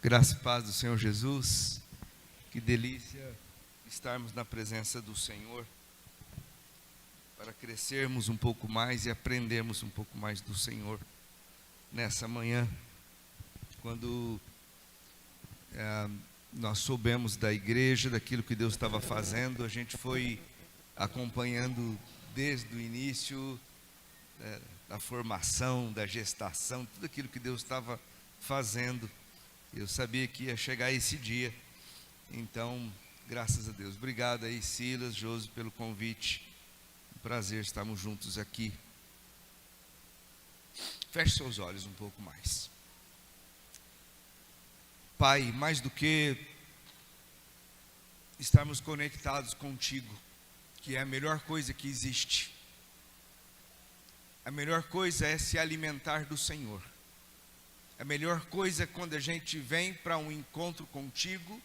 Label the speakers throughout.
Speaker 1: Graça e paz do Senhor Jesus. Que delícia estarmos na presença do Senhor para crescermos um pouco mais e aprendermos um pouco mais do Senhor nessa manhã. Quando nós soubemos da igreja, daquilo que Deus estava fazendo, a gente foi acompanhando desde o início da formação, da gestação, tudo aquilo que Deus estava fazendo. Eu sabia que ia chegar esse dia, então, graças a Deus. Obrigado aí, Silas, Josi, pelo convite. Um prazer estarmos juntos aqui. Feche seus olhos um pouco mais. Pai, mais do que estarmos conectados contigo, que é a melhor coisa que existe, a melhor coisa é se alimentar do Senhor. A melhor coisa é quando a gente vem para um encontro contigo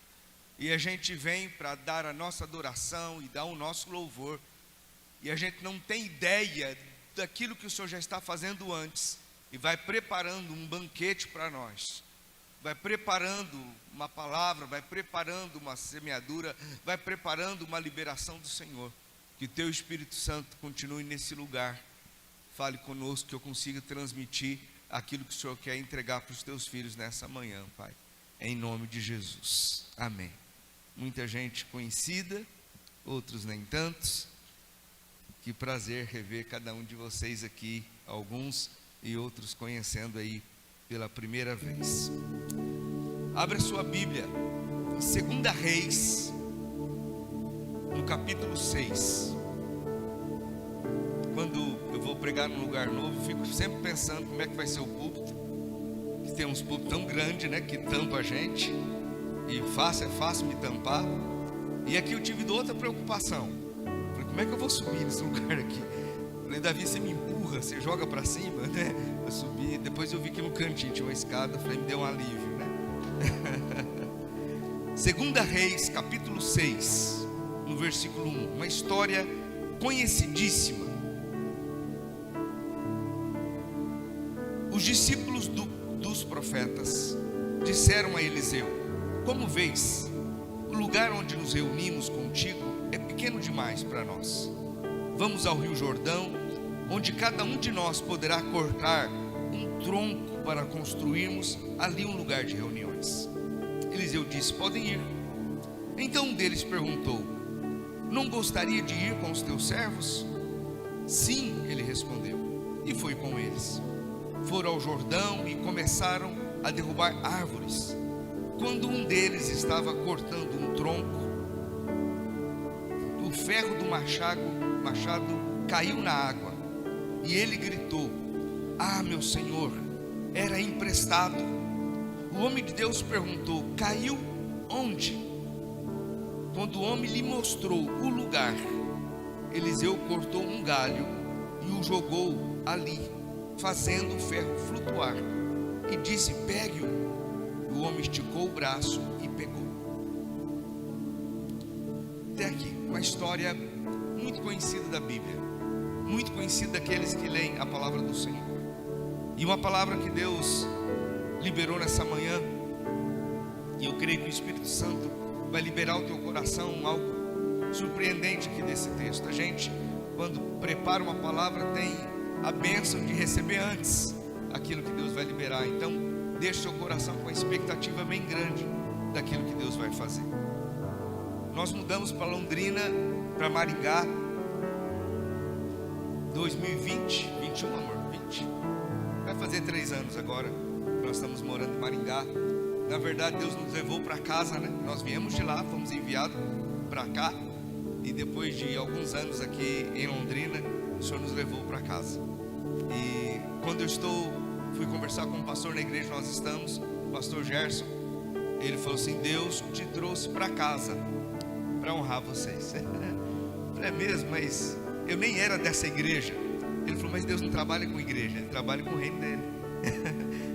Speaker 1: e a gente vem para dar a nossa adoração e dar o nosso louvor, e a gente não tem ideia daquilo que o Senhor já está fazendo antes e vai preparando um banquete para nós, vai preparando uma palavra, vai preparando uma semeadura, vai preparando uma liberação do Senhor. Que teu Espírito Santo continue nesse lugar, fale conosco, que eu consiga transmitir aquilo que o Senhor quer entregar para os teus filhos nessa manhã, Pai, em nome de Jesus, amém. Muita gente conhecida, outros nem tantos. Que prazer rever cada um de vocês aqui, alguns e outros conhecendo aí pela primeira vez. Abra sua Bíblia em 2 Reis, no capítulo 6. Quando eu vou pregar num lugar novo, fico sempre pensando como é que vai ser o púlpito, que tem uns púlpitos tão grandes, né, que tampa a gente, e é fácil me tampar. E aqui eu tive outra preocupação. Falei, como é que eu vou subir nesse lugar aqui? Falei, Davi, você me empurra, você joga para cima, né? Eu subi, depois eu vi que no cantinho tinha uma escada, falei, me deu um alívio, né? 2 Reis, capítulo 6, no versículo 1, uma história conhecidíssima. Os discípulos dos profetas disseram a Eliseu: como vês, o lugar onde nos reunimos contigo é pequeno demais para nós. Vamos ao Rio Jordão, onde cada um de nós poderá cortar um tronco para construirmos ali um lugar de reuniões. Eliseu disse: podem ir. Então um deles perguntou: não gostaria de ir com os teus servos? Sim, ele respondeu, e foi com eles. Foram ao Jordão e começaram a derrubar árvores. Quando um deles estava cortando um tronco, o ferro do machado caiu na água, e ele gritou: ah, meu senhor, era emprestado. O homem de Deus perguntou: caiu onde? Quando o homem lhe mostrou o lugar, Eliseu cortou um galho e o jogou ali, fazendo o ferro flutuar, e disse: pegue-o. O homem esticou o braço e pegou. Até aqui, uma história muito conhecida da Bíblia, muito conhecida daqueles que leem a palavra do Senhor, e uma palavra que Deus liberou nessa manhã, e eu creio que o Espírito Santo vai liberar o teu coração algo surpreendente aqui desse texto. A gente, quando prepara uma palavra, tem a bênção de receber antes aquilo que Deus vai liberar. Então, deixe seu coração com uma expectativa bem grande daquilo que Deus vai fazer. Nós mudamos para Londrina, para Maringá, 2020, 21, amor, 20. Vai fazer 3 anos agora que nós estamos morando em Maringá. Na verdade, Deus nos levou para casa, né? Nós viemos de lá, fomos enviados para cá, e depois de alguns anos aqui em Londrina, o Senhor nos levou para casa. E quando eu fui conversar com o pastor na igreja, nós estamos, o pastor Gerson, ele falou assim: Deus te trouxe para casa para honrar vocês. É mesmo, mas eu nem era dessa igreja. Ele falou: mas Deus não trabalha com igreja, Ele trabalha com o reino dele.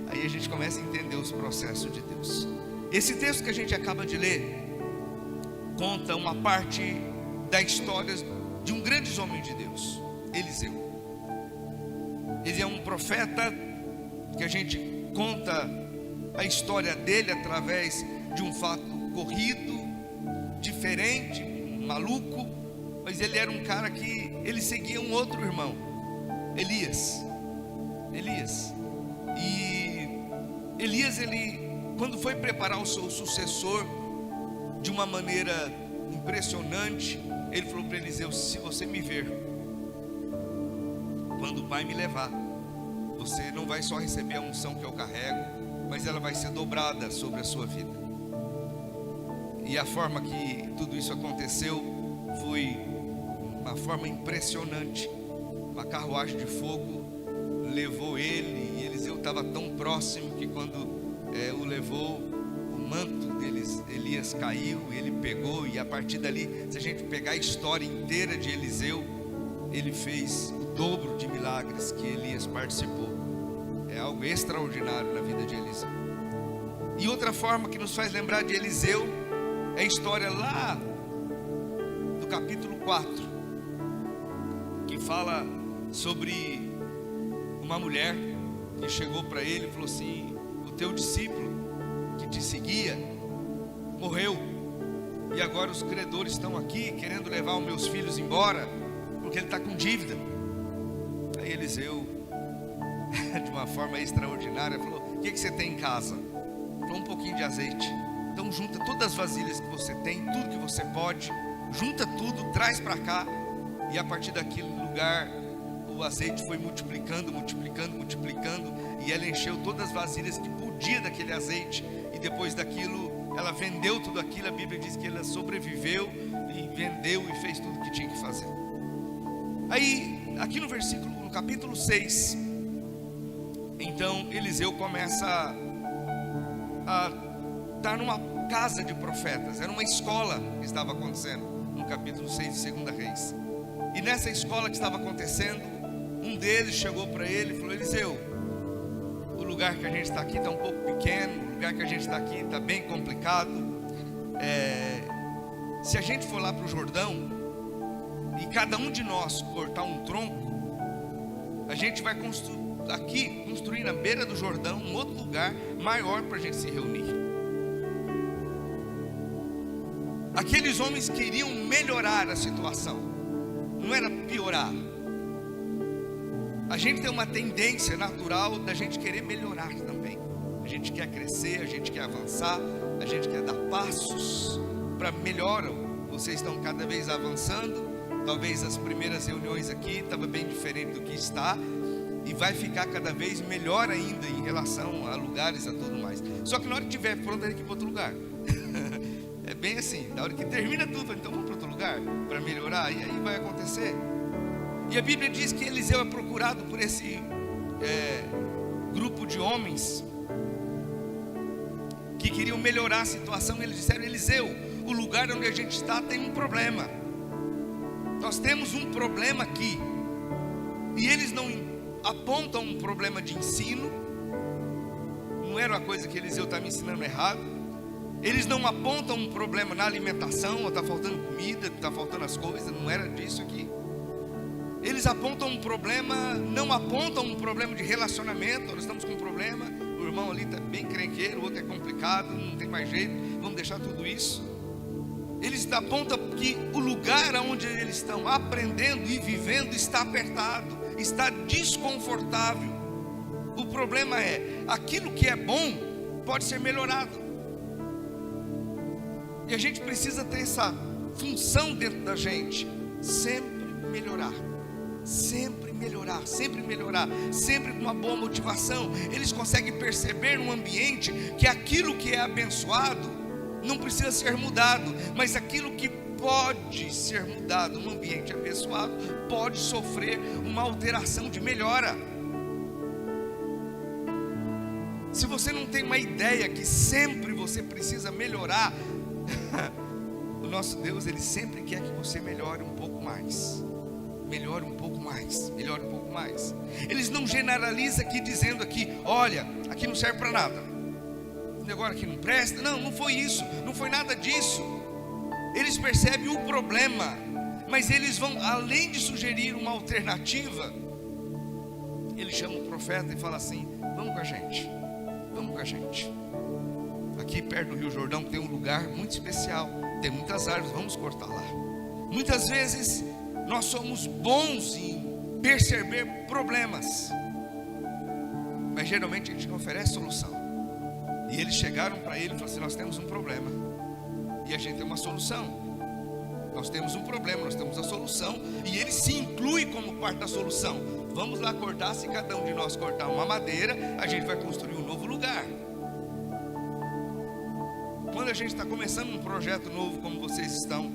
Speaker 1: Aí a gente começa a entender os processos de Deus. Esse texto que a gente acaba de ler conta uma parte da história de um grande homem de Deus, Eliseu. Ele é um profeta que a gente conta a história dele através de um fato corrido, diferente, maluco, mas ele era um cara que ele seguia um outro irmão, Elias. E Elias, ele, quando foi preparar o seu sucessor de uma maneira impressionante, ele falou para Eliseu: se você me ver quando o Pai me levar, você não vai só receber a unção que eu carrego, mas ela vai ser dobrada sobre a sua vida. E a forma que tudo isso aconteceu foi uma forma impressionante. Uma carruagem de fogo levou ele, e Eliseu estava tão próximo que quando o levou, o manto deles, Elias caiu, ele pegou, e a partir dali, se a gente pegar a história inteira de Eliseu, ele fez o dobro de milagres que Elias participou. É algo extraordinário na vida de Eliseu. E outra forma que nos faz lembrar de Eliseu é a história lá do capítulo 4, que fala sobre uma mulher que chegou para ele e falou assim: o teu discípulo que te seguia morreu, e agora os credores estão aqui querendo levar os meus filhos embora, porque ele está com dívida. Aí Eliseu, de uma forma extraordinária, falou: o que você tem em casa? Falou: um pouquinho de azeite. Então junta todas as vasilhas que você tem, tudo que você pode, junta tudo, traz para cá. E a partir daquele lugar, o azeite foi multiplicando, e ela encheu todas as vasilhas que podia daquele azeite. E depois daquilo, ela vendeu tudo aquilo. A Bíblia diz que ela sobreviveu e vendeu e fez tudo que tinha que fazer. Aí, aqui no capítulo 6, então Eliseu começa a estar numa casa de profetas. Era uma escola que estava acontecendo no capítulo 6 de 2 Reis. E nessa escola que estava acontecendo, um deles chegou para ele e falou: Eliseu, o lugar que a gente está aqui está um pouco pequeno, o lugar que a gente está aqui está bem complicado. Se a gente for lá para o Jordão e cada um de nós cortar um tronco, a gente vai construir na beira do Jordão um outro lugar maior para a gente se reunir. Aqueles homens queriam melhorar a situação, não era piorar. A gente tem uma tendência natural da gente querer melhorar também. A gente quer crescer, a gente quer avançar, a gente quer dar passos para melhorar. Vocês estão cada vez avançando. Talvez as primeiras reuniões aqui estava bem diferente do que está, e vai ficar cada vez melhor ainda em relação a lugares, a tudo mais. Só que na hora que estiver pronto, tem que ir para outro lugar. É bem assim, na hora que termina tudo, então vamos para outro lugar para melhorar, e aí vai acontecer. E a Bíblia diz que Eliseu é procurado por esse grupo de homens que queriam melhorar a situação. Eles disseram: Eliseu, o lugar onde a gente está tem um problema. Nós temos um problema aqui. E eles não apontam um problema de ensino. Não era uma coisa que Eliseu está me ensinando errado. Eles não apontam um problema na alimentação, está faltando comida, está faltando as coisas. Não era disso aqui. Eles apontam um problema, não apontam um problema de relacionamento. Nós estamos com um problema, o irmão ali está bem crenqueiro, o outro é complicado, não tem mais jeito, vamos deixar tudo isso. Eles apontam que o lugar onde eles estão aprendendo e vivendo está apertado, está desconfortável. O problema é, aquilo que é bom pode ser melhorado. E a gente precisa ter essa função dentro da gente, sempre melhorar. Sempre melhorar, sempre melhorar, sempre com uma boa motivação. Eles conseguem perceber no ambiente que aquilo que é abençoado não precisa ser mudado, mas aquilo que pode ser mudado no ambiente abençoado pode sofrer uma alteração de melhora. Se você não tem uma ideia que sempre você precisa melhorar, o nosso Deus, Ele sempre quer que você melhore um pouco mais. Melhore um pouco mais, melhore um pouco mais. Eles não generalizam aqui dizendo aqui: olha, aqui não serve para nada, esse negócio aqui não presta. Não, não foi isso, não foi nada disso. Eles percebem o problema, mas eles vão, além de sugerir uma alternativa, ele chama o profeta e fala assim: vamos com a gente, vamos com a gente. Aqui perto do Rio Jordão tem um lugar muito especial, tem muitas árvores, vamos cortar lá. Muitas vezes nós somos bons em perceber problemas, mas geralmente a gente não oferece solução. E eles chegaram para ele e falaram assim: nós temos um problema e a gente tem uma solução. Nós temos um problema, nós temos a solução, e ele se inclui como parte da solução. Vamos lá cortar. Se cada um de nós cortar uma madeira, a gente vai construir um novo lugar. Quando a gente está começando um projeto novo, como vocês estão,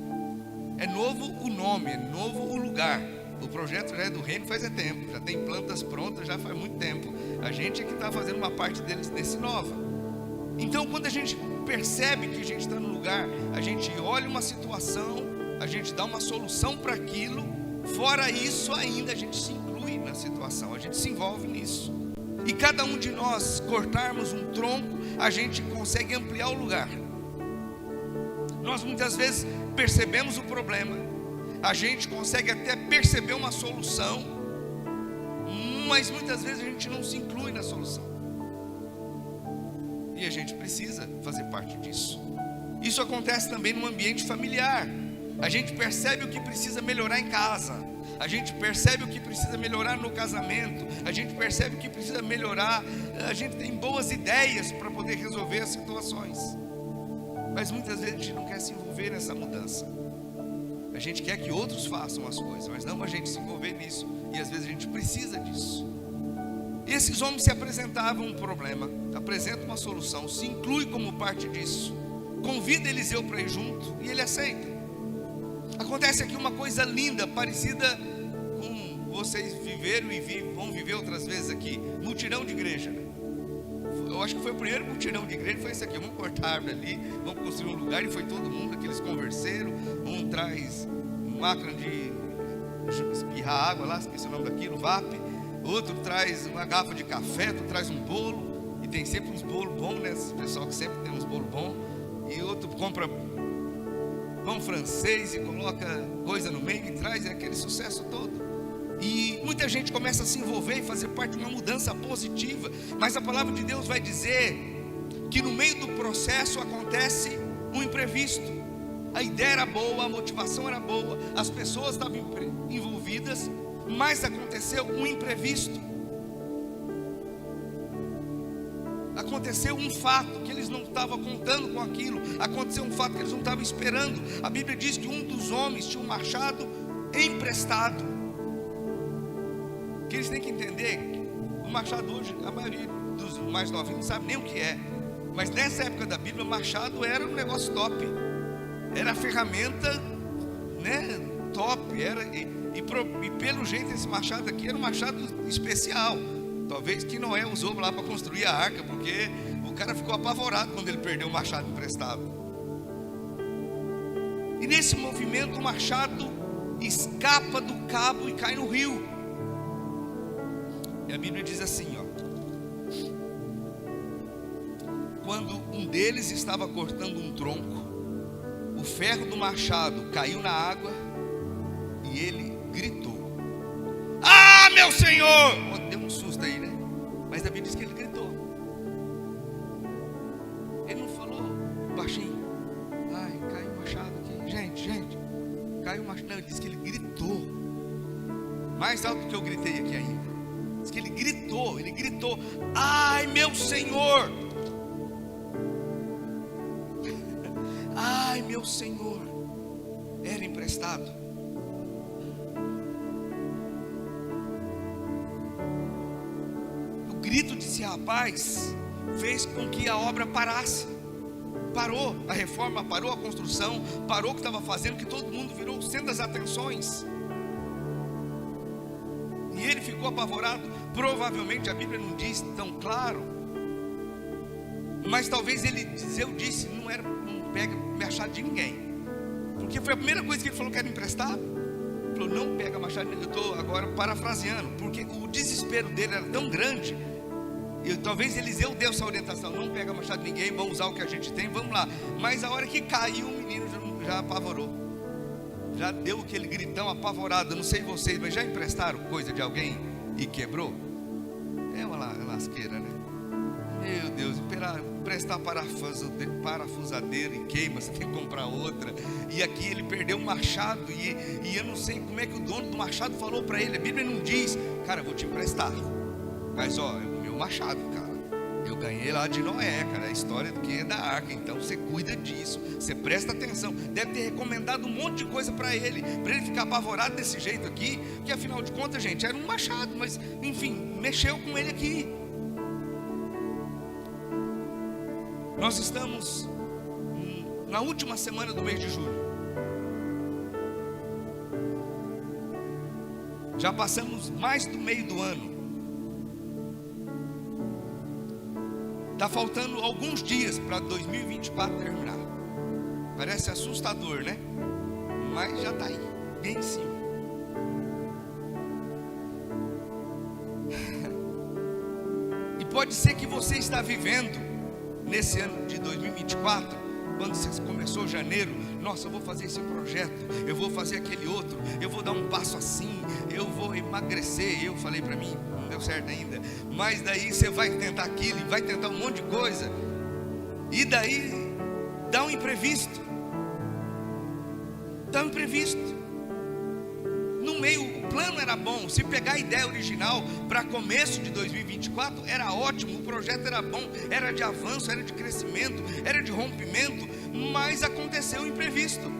Speaker 1: é novo o nome, é novo o lugar. O projeto já é do reino faz tempo, já tem plantas prontas, já faz muito tempo. A gente é que está fazendo uma parte deles desse nova. Então, quando a gente percebe que a gente está no lugar, a gente olha uma situação, a gente dá uma solução para aquilo. Fora isso, ainda a gente se inclui na situação, a gente se envolve nisso. E cada um de nós cortarmos um tronco, a gente consegue ampliar o lugar. Nós muitas vezes percebemos o problema, a gente consegue até perceber uma solução, mas muitas vezes a gente não se inclui na solução. E a gente precisa fazer parte disso. Isso acontece também no ambiente familiar. A gente percebe o que precisa melhorar em casa, a gente percebe o que precisa melhorar no casamento, a gente percebe o que precisa melhorar, a gente tem boas ideias para poder resolver as situações, mas muitas vezes a gente não quer se envolver nessa mudança. A gente quer que outros façam as coisas, mas não a gente se envolver nisso, e às vezes a gente precisa disso. E esses homens se apresentavam um problema, apresentam uma solução, se inclui como parte disso, convida Eliseu para ir junto, e ele aceita. Acontece aqui uma coisa linda, parecida com vocês viveram e vão viver outras vezes aqui, mutirão de igreja, né? Eu acho que foi o primeiro mutirão de igreja, foi esse aqui: vamos cortar a árvore ali, vamos construir um lugar, e foi todo mundo aqui, eles conversaram. Um traz um máquina de espirrar água lá, esqueci o nome daquilo, VAP. Outro traz uma garrafa de café, outro traz um bolo, e tem sempre uns bolos bons, né? Esse pessoal que sempre tem uns bolos bons. E outro compra pão francês e coloca coisa no meio e traz aquele sucesso todo. E muita gente começa a se envolver e fazer parte de uma mudança positiva, mas a palavra de Deus vai dizer que no meio do processo acontece um imprevisto. A ideia era boa, a motivação era boa, as pessoas estavam envolvidas, mas aconteceu um imprevisto. Aconteceu um fato que eles não estavam contando com aquilo, aconteceu um fato que eles não estavam esperando. A Bíblia diz que um dos homens tinha um machado emprestado. Que eles têm que entender, o machado hoje, a maioria dos mais novinhos não sabe nem o que é, mas nessa época da Bíblia, o machado era um negócio top, era a ferramenta, né, top, e pelo jeito esse machado aqui era um machado especial. Talvez que Noé usou lá para construir a arca, porque o cara ficou apavorado quando ele perdeu o machado emprestado. E nesse movimento o machado escapa do cabo e cai no rio. E a Bíblia diz assim, ó: quando um deles estava cortando um tronco, o ferro do machado caiu na água e ele gritou: "Ah, meu Senhor!" Oh, deu um susto aí, né? Mas a Bíblia diz que ele gritou. Ele não falou baixinho: "Ai, caiu o machado aqui, gente, caiu o machado." Não, ele disse que ele gritou, mais alto do que eu gritei aqui ainda. Diz que ele gritou: "Ai, meu Senhor!" Ai, meu Senhor! Era emprestado. O grito desse rapaz fez com que a obra parasse. Parou a reforma, parou a construção, parou o que estava fazendo, que todo mundo virou o centro das atenções. E ele ficou apavorado. Provavelmente a Bíblia não diz tão claro, mas talvez Eliseu disse: não pega machado de ninguém, porque foi a primeira coisa que ele falou que era emprestado. Ele falou: não pega machado. Eu estou agora parafraseando, porque o desespero dele era tão grande. E talvez Eliseu deu essa orientação: não pega machado de ninguém, vamos usar o que a gente tem, vamos lá. Mas a hora que caiu, o menino já apavorou, já deu aquele gritão apavorado. Eu não sei vocês, mas já emprestaram coisa de alguém e quebrou? É uma lasqueira, né? Meu Deus, para prestar parafusadeira e queima, você tem que comprar outra. E aqui ele perdeu o machado, e eu não sei como é que o dono do machado falou para ele. A Bíblia não diz: cara, eu vou te emprestar, mas ó, é o meu machado, cara, eu ganhei lá de Noé, cara, a história do que é da arca, então você cuida disso, você presta atenção. Deve ter recomendado um monte de coisa para ele ficar apavorado desse jeito aqui, que afinal de contas, gente, era um machado, mas enfim, mexeu com ele aqui. Nós estamos na última semana do mês de julho. Já passamos mais do meio do ano. Está faltando alguns dias para 2024 terminar. Parece assustador, né? Mas já está aí, bem em cima. E pode ser que você está vivendo nesse ano de 2024, quando você começou janeiro: nossa, eu vou fazer esse projeto, eu vou fazer aquele outro, eu vou dar um passo assim, eu vou emagrecer. Eu falei para mim, não deu certo ainda, mas daí você vai tentar aquilo, e vai tentar um monte de coisa, e daí dá um imprevisto. No meio, o plano era bom. Se pegar a ideia original para começo de 2024, era ótimo, o projeto era bom, era de avanço, era de crescimento, era de rompimento, mas aconteceu o imprevisto.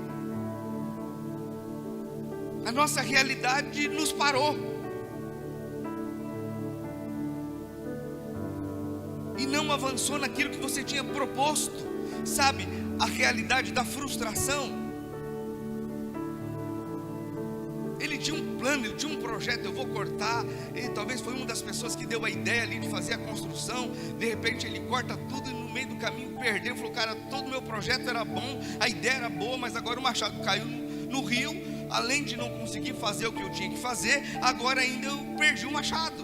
Speaker 1: A nossa realidade nos parou, e não avançou naquilo que você tinha proposto. Sabe, a realidade da frustração. Ele tinha um plano, ele tinha um projeto: eu vou cortar. Ele talvez foi uma das pessoas que deu a ideia ali de fazer a construção. De repente ele corta tudo, e no meio do caminho perdeu. Falou: cara, todo o meu projeto era bom, a ideia era boa, mas agora o machado caiu no rio. Além de não conseguir fazer o que eu tinha que fazer, agora ainda eu perdi o machado.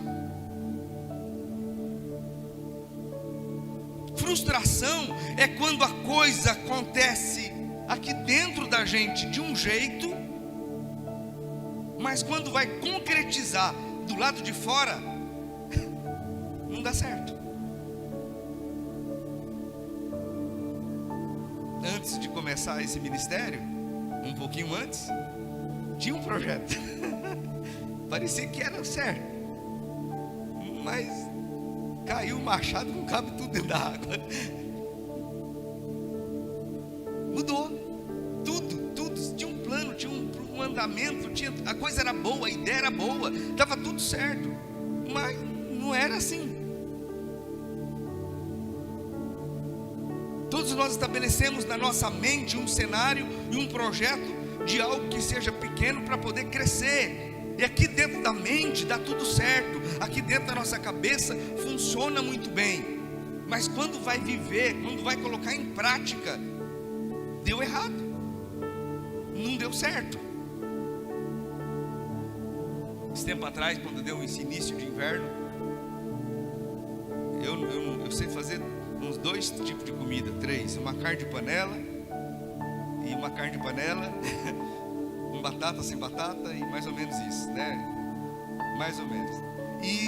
Speaker 1: Frustração é quando a coisa acontece aqui dentro da gente de um jeito, mas quando vai concretizar do lado de fora, não dá certo. Antes de começar esse ministério, um pouquinho antes, tinha um projeto. Parecia que era certo, mas caiu o machado, não cabe tudo dentro da água. Mudou tudo. Tinha um plano, tinha um andamento, a coisa era boa, a ideia era boa, estava tudo certo, mas não era assim. Todos nós estabelecemos na nossa mente um cenário e um projeto de algo que seja pequeno para poder crescer. E aqui dentro da mente dá tudo certo, aqui dentro da nossa cabeça funciona muito bem, mas quando vai viver, quando vai colocar em prática, deu errado, não deu certo. Esse tempo atrás, quando deu esse início de inverno, eu sei fazer uns 2 tipos de comida, 3, uma carne de panela e uma carne de panela com batata, sem batata, e mais ou menos isso, né? Mais ou menos. E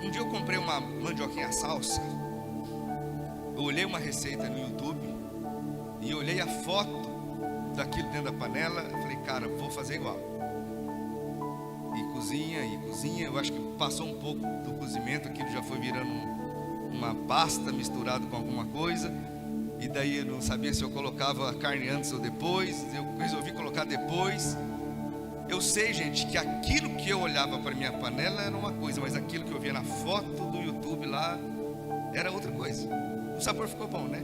Speaker 1: um dia eu comprei uma mandioquinha salsa. Eu olhei uma receita no YouTube e olhei a foto daquilo dentro da panela. Eu falei: cara, vou fazer igual. E cozinha. Eu acho que passou um pouco do cozimento, aquilo já foi virando uma pasta misturado com alguma coisa. E daí eu não sabia se eu colocava a carne antes ou depois. Eu resolvi colocar depois. Eu sei, gente, que aquilo que eu olhava para minha panela era uma coisa, mas aquilo que eu via na foto do YouTube lá era outra coisa. O sabor ficou bom, né?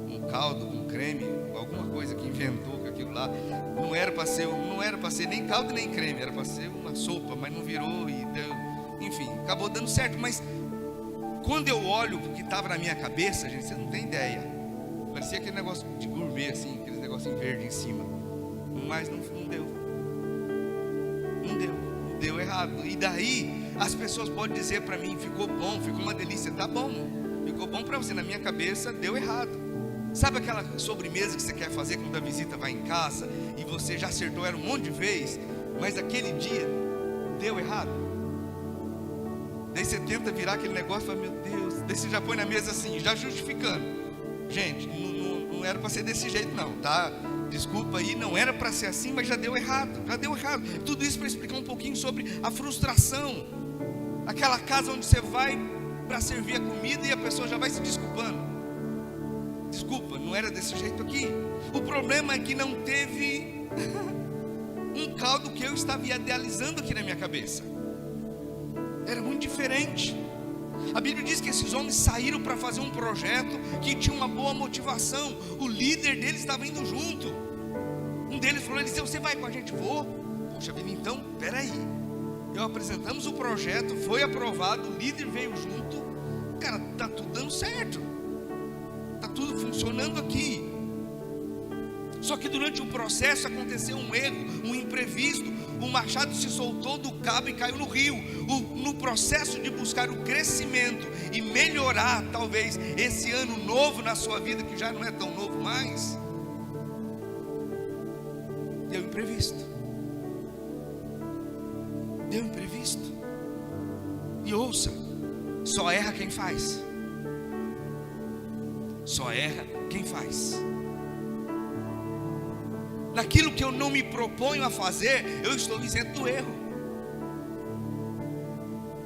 Speaker 1: Um caldo, um creme, alguma coisa que inventou com aquilo lá. Não era para ser nem caldo nem creme, era para ser uma sopa, mas não virou e deu, enfim, acabou dando certo. Mas quando eu olho o que estava na minha cabeça, gente, você não tem ideia. Parecia aquele negócio de gourmet, assim, aquele negocinho verde em cima. Mas não deu errado. E daí as pessoas podem dizer para mim: ficou bom, ficou uma delícia. Tá bom, ficou bom para você. Na minha cabeça deu errado. Sabe aquela sobremesa que você quer fazer quando a visita vai em casa e você já acertou ela um monte de vezes, mas aquele dia deu errado? Daí você tenta virar aquele negócio e fala, meu Deus. Daí você já põe na mesa assim, já justificando. Gente, não era para ser desse jeito não, tá? Desculpa aí, não era para ser assim, mas já deu errado. Tudo isso para explicar um pouquinho sobre a frustração. Aquela casa onde você vai para servir a comida e a pessoa já vai se desculpando. Desculpa, não era desse jeito aqui. O problema é que não teve um caldo que eu estava idealizando aqui na minha cabeça. Era muito diferente. A Bíblia diz que esses homens saíram para fazer um projeto que tinha uma boa motivação. O líder deles estava indo junto. Um deles falou, ele disse, você vai com a gente? Vou. Poxa vida, então, peraí. Apresentamos o projeto, foi aprovado, o líder veio junto. Cara, está tudo dando certo. Está tudo funcionando aqui. Só que durante o processo aconteceu um erro, um imprevisto. O machado se soltou do cabo e caiu no rio. No processo de buscar o crescimento e melhorar talvez esse ano novo na sua vida, que já não é tão novo mais, deu imprevisto. E ouça, só erra quem faz. Naquilo que eu não me proponho a fazer, eu estou isento do erro.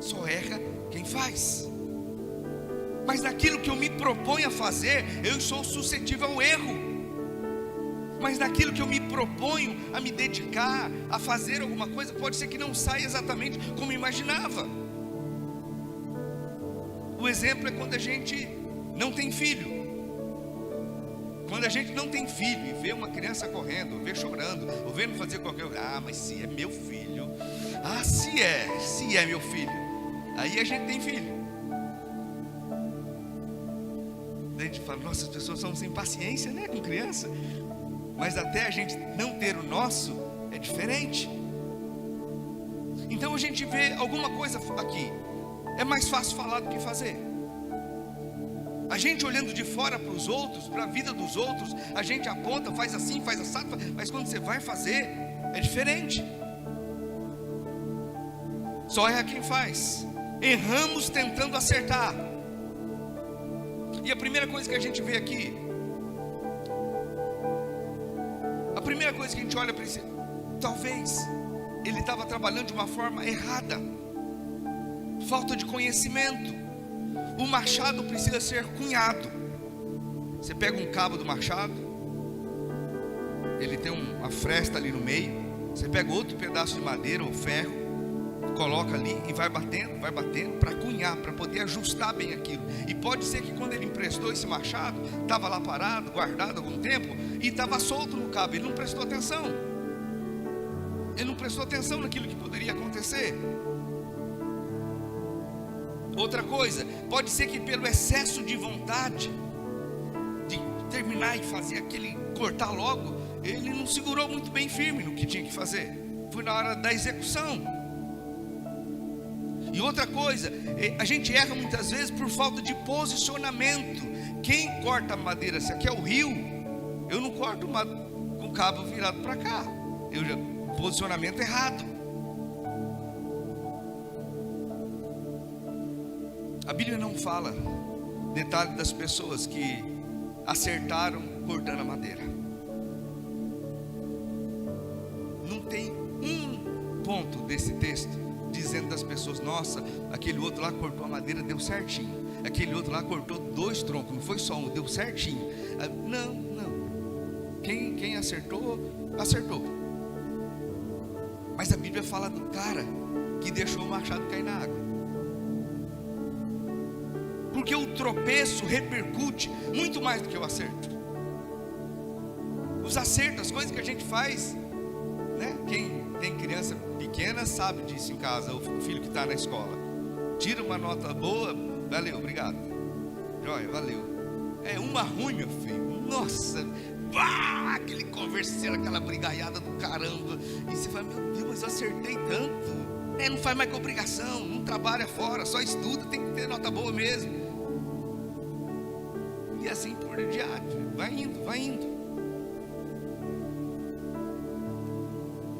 Speaker 1: Só erra quem faz. Mas naquilo que eu me proponho a fazer, eu sou suscetível ao erro. Mas naquilo que eu me proponho a me dedicar, a fazer alguma coisa, pode ser que não saia exatamente como eu imaginava. O exemplo é quando a gente não tem filho. Quando a gente não tem filho e vê uma criança correndo, ou vê chorando, ou vendo fazer qualquer coisa, mas se é meu filho, se é meu filho, aí a gente tem filho. Daí a gente fala, nossa, as pessoas são sem paciência, né, com criança. Mas até a gente não ter o nosso, é diferente. Então a gente vê alguma coisa aqui, é mais fácil falar do que fazer. A gente olhando de fora para os outros, para a vida dos outros, a gente aponta, faz assim, faz assado, mas quando você vai fazer, é diferente. Só erra quem faz. Erramos tentando acertar. E a primeira coisa que a gente vê aqui, a primeira coisa que a gente olha para isso, talvez ele estava trabalhando de uma forma errada. Falta de conhecimento. O machado precisa ser cunhado. Você pega um cabo do machado, ele tem uma fresta ali no meio. Você pega outro pedaço de madeira ou ferro, coloca ali e vai batendo para cunhar, para poder ajustar bem aquilo. E pode ser que quando ele emprestou esse machado, estava lá parado, guardado algum tempo, e estava solto no cabo. Ele não prestou atenção. Ele não prestou atenção naquilo que poderia acontecer. Outra coisa, pode ser que pelo excesso de vontade de terminar e fazer aquele, cortar logo, ele não segurou muito bem firme no que tinha que fazer. Foi na hora da execução. E outra coisa, a gente erra muitas vezes por falta de posicionamento. Quem corta madeira, se aqui é o rio, eu não corto com o cabo virado para cá. Posicionamento errado. A Bíblia não fala detalhe das pessoas que acertaram cortando a madeira. Não tem um ponto desse texto dizendo das pessoas, nossa, aquele outro lá cortou a madeira, deu certinho. Aquele outro lá cortou 2 troncos, não foi só um, deu certinho. Não. Quem acertou. Mas a Bíblia fala do cara que deixou o machado cair na água. Porque o tropeço repercute muito mais do que o acerto. Os acertos, as coisas que a gente faz, né? Quem tem criança pequena sabe disso em casa. O filho que está na escola tira uma nota boa, valeu, obrigado, joia, valeu. É uma ruim, meu filho, nossa, aquele converseiro, aquela brigaiada do caramba. E você fala, meu Deus, mas eu acertei tanto. Não faz mais que obrigação, não trabalha fora, só estuda, tem que ter nota boa mesmo. E assim por diante, vai indo.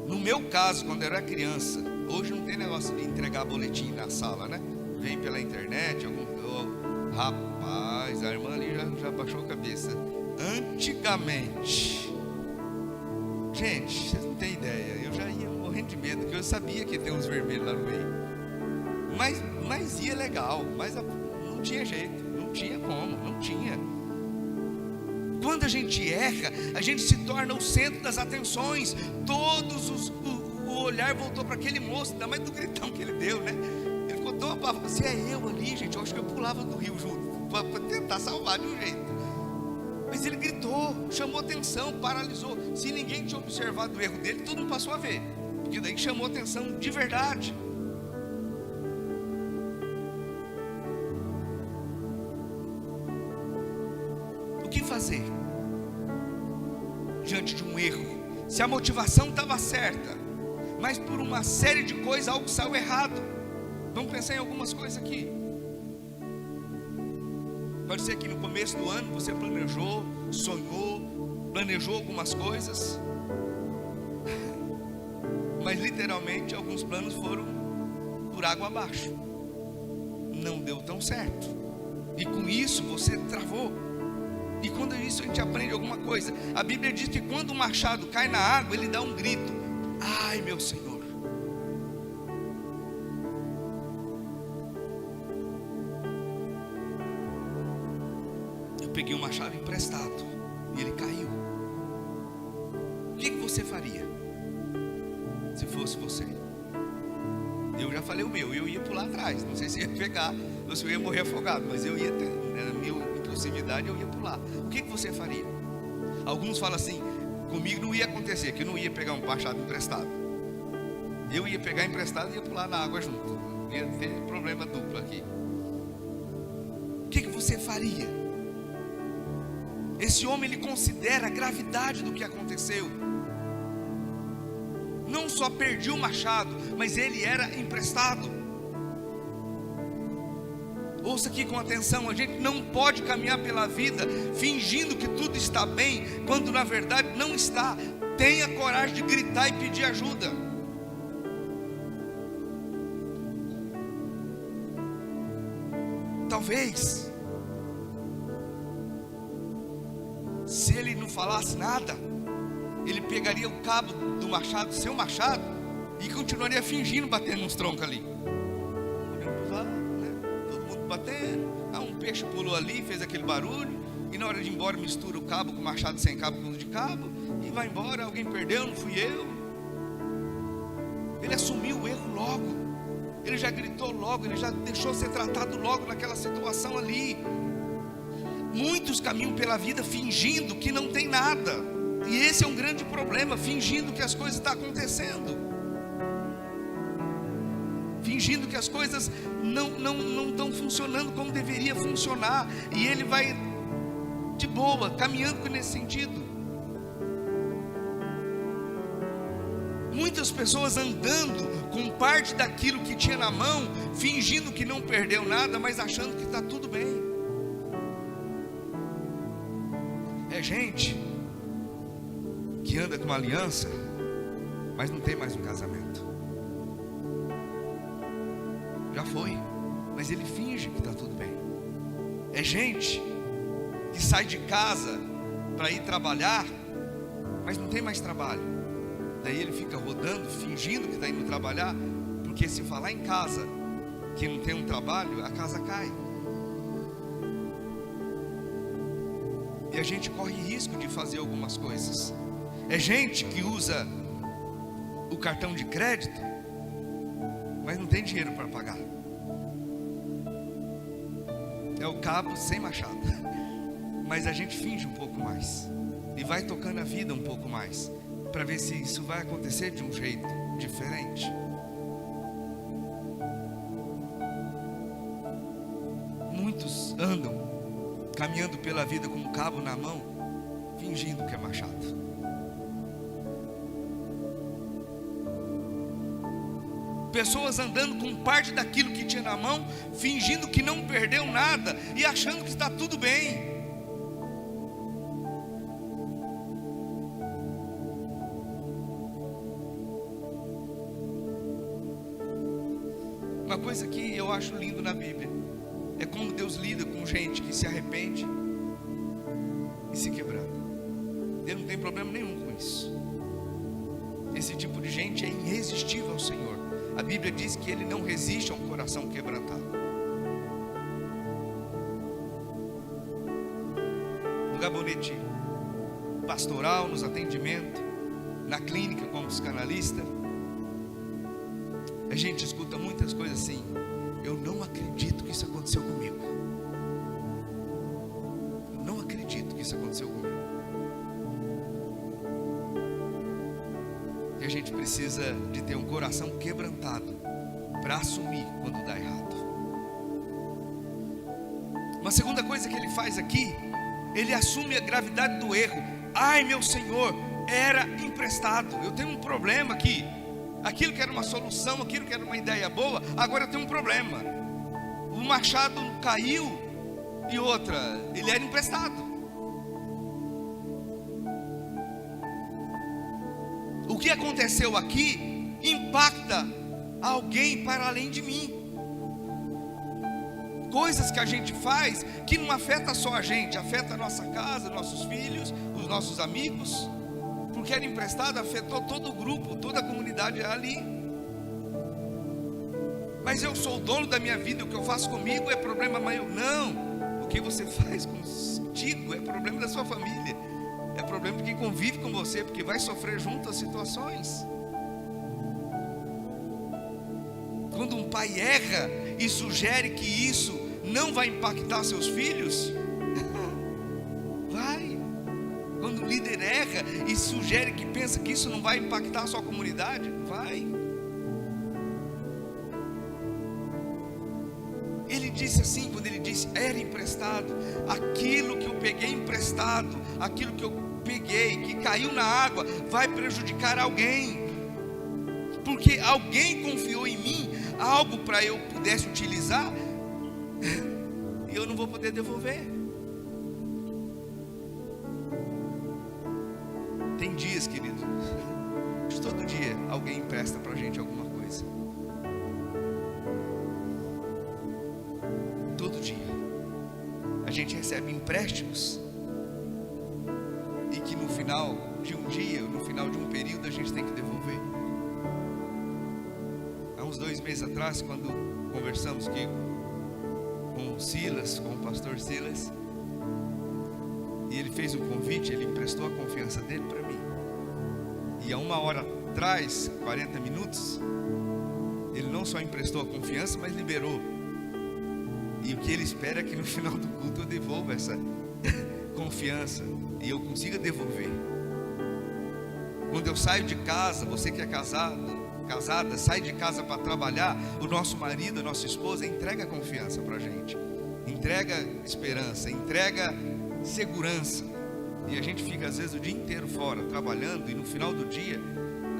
Speaker 1: No meu caso, quando eu era criança, hoje não tem negócio de entregar boletim na sala, né? vem pela internet, rapaz, a irmã ali já baixou a cabeça. Antigamente, gente, vocês não têm ideia, eu já ia morrendo de medo, porque eu sabia que ia ter uns vermelhos lá no meio. Mas ia legal, mas não tinha jeito, não tinha como, não tinha. Quando a gente erra, a gente se torna o centro das atenções. O olhar voltou para aquele moço, ainda mais do gritão que ele deu, né? Ele ficou tão apavorado. Se é eu ali, gente, eu acho que eu pulava do rio junto, para tentar salvar de um jeito. Mas ele gritou, chamou atenção, paralisou. Se ninguém tinha observado o erro dele, todo mundo passou a ver, porque daí chamou atenção de verdade. O que fazer diante de um erro? Se a motivação estava certa, mas por uma série de coisas algo saiu errado. Vamos pensar em algumas coisas aqui. Pode ser que no começo do ano você planejou, sonhou, planejou algumas coisas, mas literalmente alguns planos foram por água abaixo. Não deu tão certo, e com isso você travou. E quando isso a gente aprende alguma coisa. A Bíblia diz que quando o machado cai na água, ele dá um grito: ai, meu Senhor. Eu peguei um machado emprestado e ele caiu. O que você faria se fosse você? Eu já falei o meu, eu ia pular atrás. Não sei se ia pegar ou se eu ia morrer afogado, mas eu ia ter, na minha impulsividade, eu ia pular. O que você faria? Alguns falam assim: comigo não ia acontecer, que eu não ia pegar um machado emprestado. Eu ia pegar emprestado e ia pular na água junto. Ia ter problema duplo aqui. O que você faria? Esse homem, ele considera a gravidade do que aconteceu. Não só perdi o machado, mas ele era emprestado. Ouça aqui com atenção: a gente não pode caminhar pela vida fingindo que tudo está bem, quando na verdade não está. Tenha coragem de gritar e pedir ajuda. Talvez, se ele não falasse nada, ele pegaria o cabo do machado, seu machado, e continuaria fingindo batendo nos troncos ali. Todo mundo batendo. Um peixe pulou ali, fez aquele barulho, e na hora de ir embora mistura o cabo com o machado sem cabo com o de cabo, e vai embora. Alguém perdeu, não fui eu. Ele assumiu o erro logo. Ele já gritou logo, ele já deixou ser tratado logo naquela situação ali. Muitos caminham pela vida fingindo que não tem nada, e esse é um grande problema, fingindo que as coisas estão acontecendo, fingindo que as coisas não estão funcionando como deveria funcionar, e ele vai de boa, caminhando nesse sentido. Muitas pessoas andando com parte daquilo que tinha na mão, fingindo que não perdeu nada, mas achando que está tudo bem. É gente que anda com uma aliança, mas não tem mais um casamento. Já foi, mas ele finge que está tudo bem. É gente que sai de casa para ir trabalhar, mas não tem mais trabalho. Daí ele fica rodando, fingindo que está indo trabalhar, porque se falar em casa que não tem um trabalho, a casa cai. E a gente corre risco de fazer algumas coisas. É gente que usa o cartão de crédito, mas não tem dinheiro para pagar. É o cabo sem machado. Mas a gente finge um pouco mais e vai tocando a vida um pouco mais, para ver se isso vai acontecer de um jeito diferente. Muitos andam caminhando pela vida com um cabo na mão, fingindo que é machado. Pessoas andando com parte daquilo que tinha na mão, fingindo que não perdeu nada e achando que está tudo bem. coisa que eu acho lindo na Bíblia é como Deus lida com gente que se arrepende e se quebranta. Ele não tem problema nenhum com isso. Esse tipo de gente é irresistível ao Senhor. A Bíblia diz que Ele não resiste a um coração quebrantado. No gabinete pastoral, nos atendimentos, na clínica como psicanalista, a gente escuta muitas coisas assim: eu não acredito que isso aconteceu comigo. Eu não acredito que isso aconteceu comigo. E a gente precisa de ter um coração quebrantado para assumir quando dá errado. Uma segunda coisa que ele faz aqui, ele assume a gravidade do erro. Ai, meu Senhor, era emprestado. Eu tenho um problema aqui. Aquilo que era uma solução, aquilo que era uma ideia boa, agora tem um problema. O machado caiu e outra, ele era emprestado. O que aconteceu aqui impacta alguém para além de mim. Coisas que a gente faz que não afeta só a gente, afeta a nossa casa, nossos filhos, os nossos amigos. Porque era emprestado, afetou todo o grupo, toda a comunidade ali. Mas eu sou o dono da minha vida, o que eu faço comigo é problema meu. Não, o que você faz contigo é problema da sua família, é problema de quem convive com você, porque vai sofrer junto as situações. Quando um pai erra e sugere que isso não vai impactar seus filhos, vai. Quando o líder erra e sugere que pensa que isso não vai impactar a sua comunidade, vai. Ele disse assim, quando ele disse era emprestado, aquilo que eu peguei emprestado, aquilo que eu peguei, que caiu na água, vai prejudicar alguém, porque alguém confiou em mim algo para eu pudesse utilizar, e eu não vou poder devolver. Tem dias, querido, de todo dia alguém empresta para a gente alguma coisa. Todo dia a gente recebe empréstimos e que no final de um dia, no final de um período, a gente tem que devolver. Há uns 2 meses atrás, quando conversamos aqui com o Silas, com o pastor Silas, e ele fez um convite, ele emprestou a confiança dele para mim. E há 1 hora atrás, 40 minutos, ele não só emprestou a confiança, mas liberou. E o que ele espera é que no final do culto eu devolva essa confiança e eu consiga devolver. Quando eu saio de casa, você que é casada, sai de casa para trabalhar, o nosso marido, a nossa esposa entrega confiança para a gente, entrega esperança, entrega segurança. E a gente fica às vezes o dia inteiro fora trabalhando, e no final do dia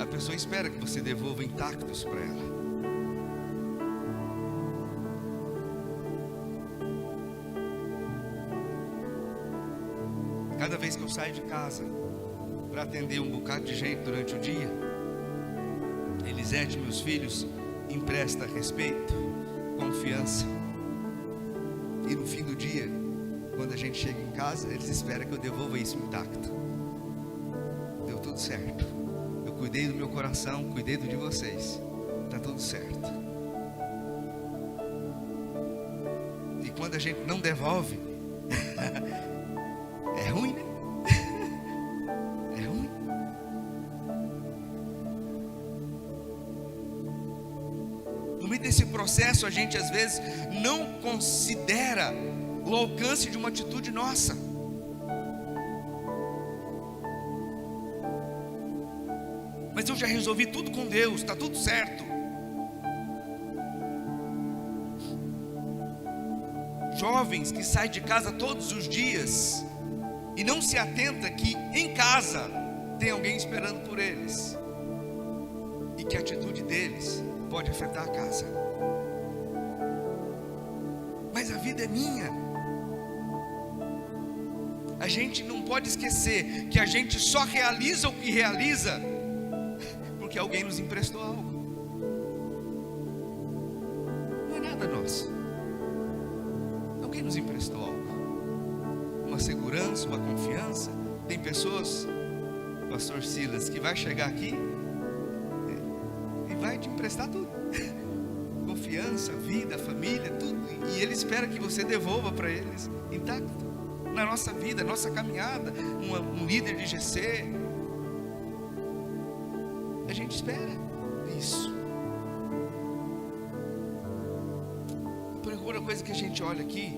Speaker 1: a pessoa espera que você devolva intactos para ela. Cada vez que eu saio de casa para atender um bocado de gente durante o dia, Elisete, meus filhos, empresta respeito, confiança, e no fim do dia, quando a gente chega em casa, eles esperam que eu devolva isso intacto. Deu tudo certo. Eu cuidei do meu coração, cuidei do de vocês. Está tudo certo. E quando a gente não devolve, é ruim, né? É ruim. No meio desse processo, a gente às vezes não considera o alcance de uma atitude nossa. Mas eu já resolvi tudo com Deus, está tudo certo. Jovens que saem de casa todos os dias e não se atenta que em casa tem alguém esperando por eles, e que a atitude deles pode afetar a casa. Mas a vida é minha. A gente não pode esquecer que a gente só realiza o que realiza porque alguém nos emprestou algo. nada nosso. Alguém nos emprestou algo, uma segurança, uma confiança. Tem pessoas, pastor Silas, que vai chegar aqui e vai te emprestar tudo. Confiança, vida, família, tudo. E ele espera que você devolva para eles intacto. Na nossa vida, nossa caminhada, um líder de GC, a gente espera isso. A primeira coisa que a gente olha aqui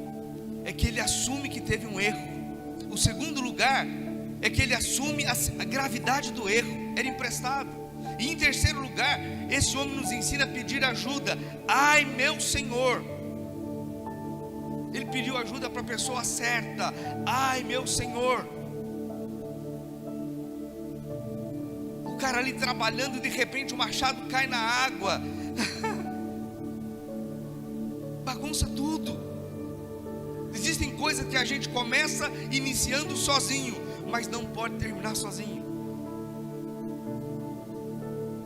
Speaker 1: é que ele assume que teve um erro. O segundo lugar é que ele assume a gravidade do erro, era emprestado. E em terceiro lugar, esse homem nos ensina a pedir ajuda. Ai, meu Senhor. Ele pediu ajuda para a pessoa certa. Ai, meu Senhor. O cara ali trabalhando, de repente o machado cai na água. Bagunça tudo. Existem coisas que a gente começa iniciando sozinho, mas não pode terminar sozinho.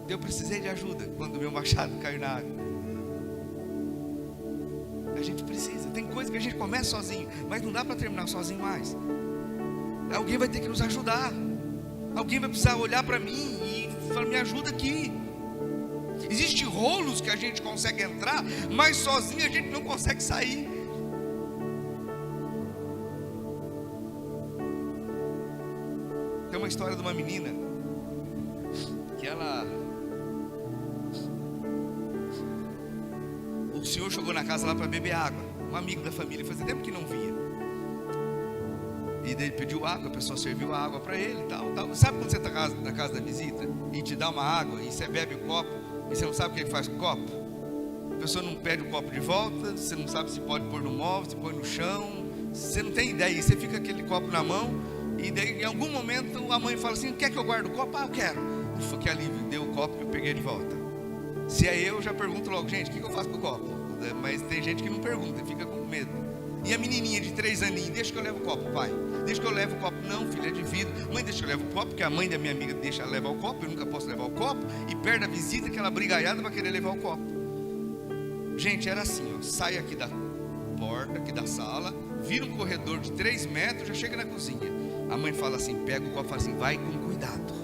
Speaker 1: Eu precisei de ajuda quando meu machado caiu na água. A gente precisa, tem coisa que a gente começa sozinho, mas não dá para terminar sozinho mais. Alguém vai ter que nos ajudar. Alguém vai precisar olhar para mim e falar, me ajuda aqui. Existem rolos que a gente consegue entrar, mas sozinho a gente não consegue sair. Tem uma história de uma menina que o senhor chegou na casa lá para beber água. Um amigo da família, fazia tempo que não via. E daí ele pediu água, a pessoa serviu a água para ele, tal. Sabe quando você está na casa da visita e te dá uma água e você bebe o copo e você não sabe o que ele faz com o copo? A pessoa não pede o copo de volta, você não sabe se pode pôr no móvel, se põe no chão, você não tem ideia. E você fica aquele copo na mão e daí em algum momento a mãe fala assim, quer que eu guarde o copo? Ah, eu quero. Ufa, que alívio, deu o copo e eu peguei de volta. Se é eu já pergunto logo, gente, o que eu faço com o copo? Mas tem gente que não pergunta, fica com medo. E a menininha de 3 aninhos, deixa que eu levo o copo, pai. Deixa que eu levo o copo. Não, filha, é de vidro. Mãe, deixa que eu levo o copo, porque a mãe da minha amiga deixa ela levar o copo, eu nunca posso levar o copo. E perde a visita, aquela brigaiada vai querer levar o copo. Gente, era assim, ó, sai aqui da porta, aqui da sala, vira um corredor de 3 metros, já chega na cozinha. A mãe fala assim, pega o copo e fala assim, vai com cuidado.